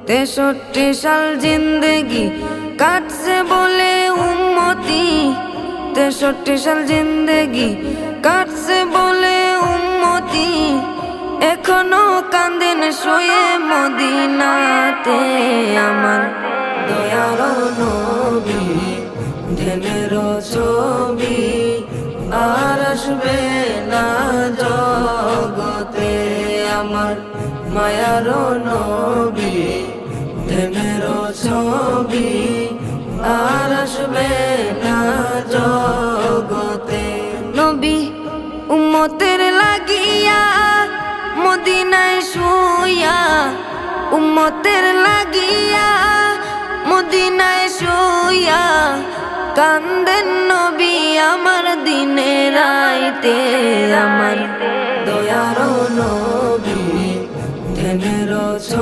63 সাল জিন্দেগি কাটছে বলে উম্মতি, 63 সাল জিন্দেগি কাটছে বলে উম্মতি, এখনো কান্দেন শুয়ে মদিনাতে। আমার দয়ার নবী ধ্যানের ছবি আর আসবে না জগতে। আমার মায়ার নবী ধ্যানের ছবি আর আসবে না জগতে। নবী উম্মতের লাগিয়া মদিনায় শুইয়া, উম্মতের লাগিয়া মদিনায় শুইয়া, কান্দেন নবী আমার দিনে রাইতে। আমার দয়ার নবী ধ্যানের